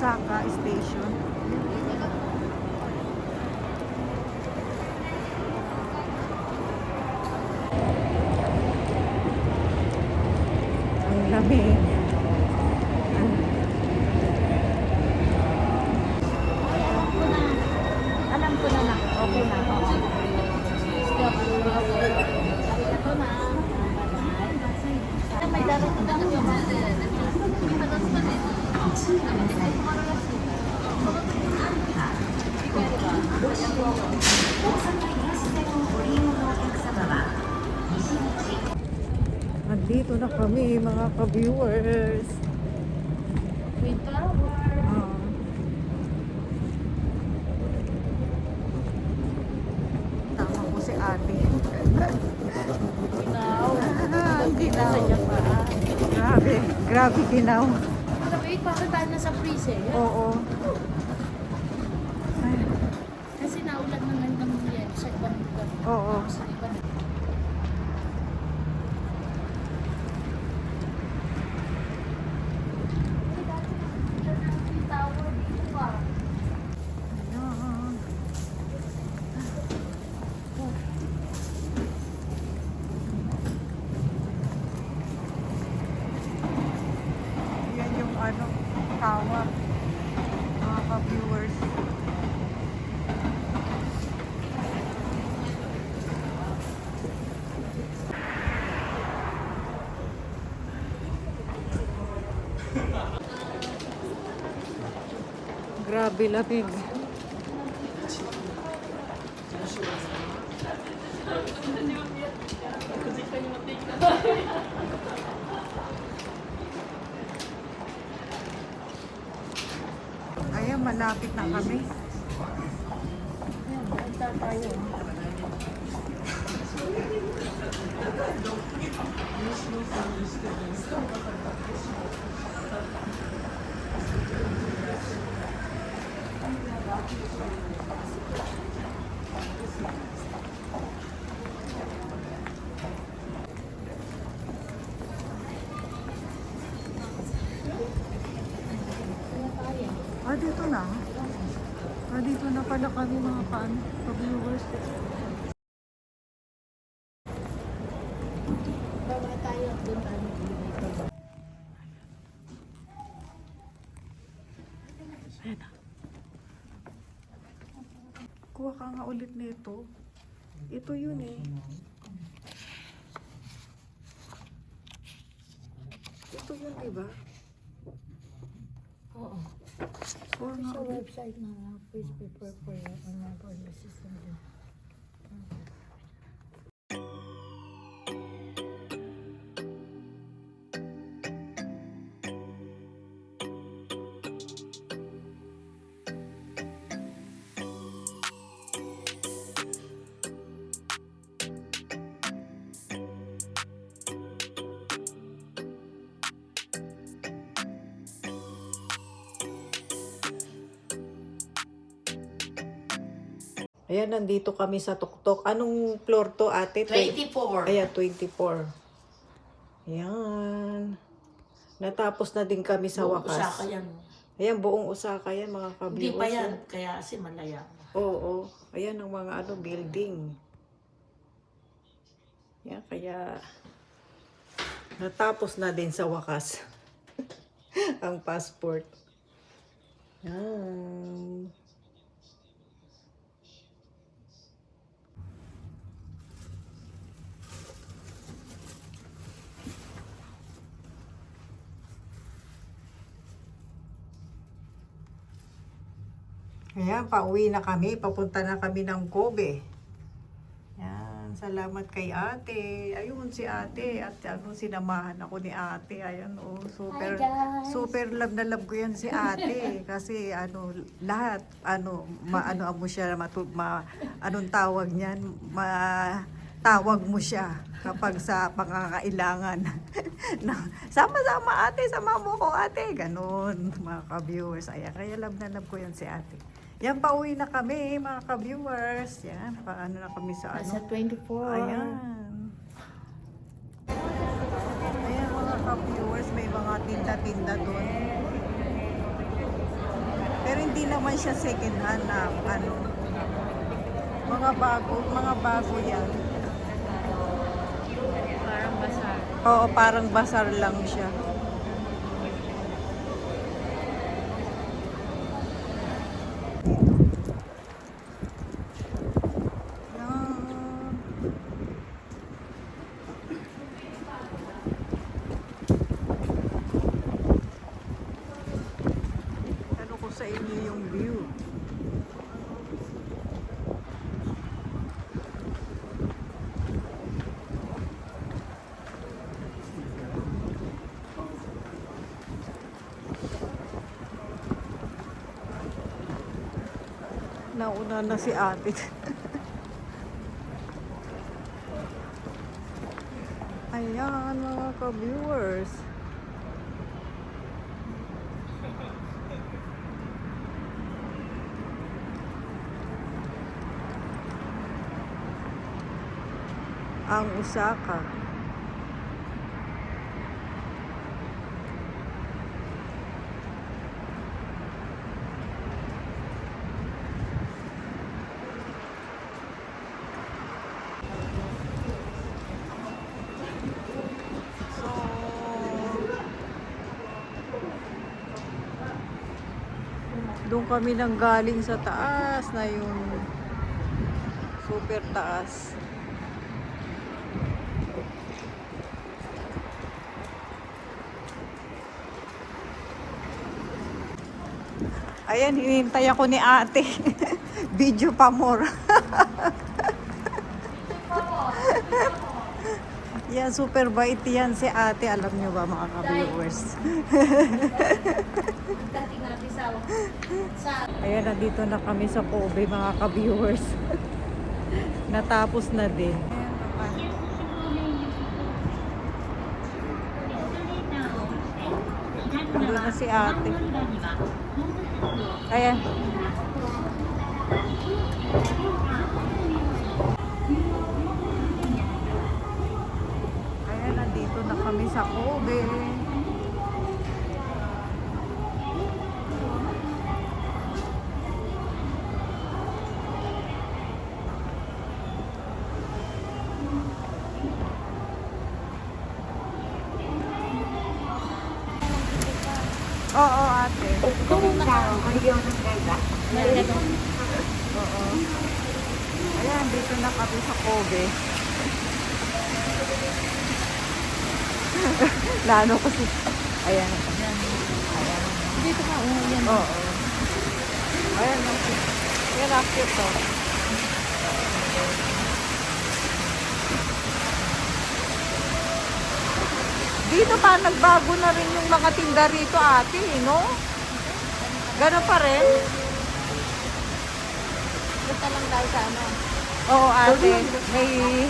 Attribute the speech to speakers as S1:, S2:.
S1: Osaka Station. Ang lamig.
S2: Alam ko na. Okay na. Ito na. May darating yung
S1: Nandito na kami mga ka-viewers.
S2: Twin Tower.
S1: Tama po si ate.
S2: Ginaw.
S1: Ginaw.
S2: Sa Japan.
S1: Grabe ginaw.
S2: Wait, bakit tayo nasa freezer?
S1: Oo. Ay,
S2: Kasi naulan na lang ng yan sa ibang lugar.
S1: oo.
S2: Sa ibang tower dito pa.
S1: Ayan. Yan yung tower. Mga ka-viewers. Grabe lamig. Ayan, malapit na kami.
S2: Punta tayo.
S1: Dito na. Dito na pala kami mga ka-viewers.
S2: Baba tayo. Doon tayo mag-elevator.
S1: Kuha ka nga ulit nito. Ito yun eh. Ito yun, diba?
S2: Oo.
S1: Kuha nga
S2: Sa
S1: ulit.
S2: website na please prepare for your online system din.
S1: Ayan, nandito kami sa tuktok. Anong floor to, ate?
S2: 24.
S1: Ayan, 24. Ayan. Natapos na din kami sa
S2: Buong
S1: wakas.
S2: Osaka yan.
S1: Ayan, buong Osaka yan, mga ka-viewers.
S2: Hindi pa yan. Kaya kasi malaya.
S1: Oo. Ayan ang mga building. Yan, kaya natapos na din sa wakas ang passport. Yan. Ayan, pauwi na kami. Papunta na kami ng Kobe. Yan, salamat kay ate. Ayun si ate. At sinamahan ako ni ate. Ayan, super,
S2: Hi, guys.
S1: super love na love ko yan si ate. Kasi lahat, mo siya, anong tawag niyan? Tawag mo siya kapag sa pangangailangan. Sama-sama ate, sama mo ko ate. Ganun, mga ka-viewers. Ayan, kaya love na love ko yan si ate. Yan, pauwi na kami, mga ka-viewers. Yan, paano na kami sa
S2: Nasa 24.
S1: Ayan. Ayan, mga ka-viewers, may mga tinda-tinda doon. Pero hindi naman siya second hand na ano. Mga bago yan.
S2: Parang basar.
S1: Oo, parang basar lang siya. Yan. Ano ko sa inyo yung view? Nauna na si ate. Ayan mga ka-viewers. Ang Osaka. So, doon kami nang galing sa taas na yung super taas. Ayan, hinintay ako ni ate. Video pa more. Yan, super bait yan si ate. Alam nyo ba mga ka-viewers? Ayan, nandito na kami sa Kobe mga ka-viewers. Natapos na din. Nandun na si ate. Ayan. Ayan, nandito na kami sa Kobe. Oo, ate. Oo. Ayan, dito na kami sa Kobe. Lalo kasi. Ayan. Ayan.
S2: Dito ka, yan.
S1: Oo. Ayan. Ayan, active to. Dito pa, nagbago na rin yung mga tinda rito, ate, no? Gano'n pa rin?
S2: Punta lang tayo sa ano.
S1: Oo, ate. May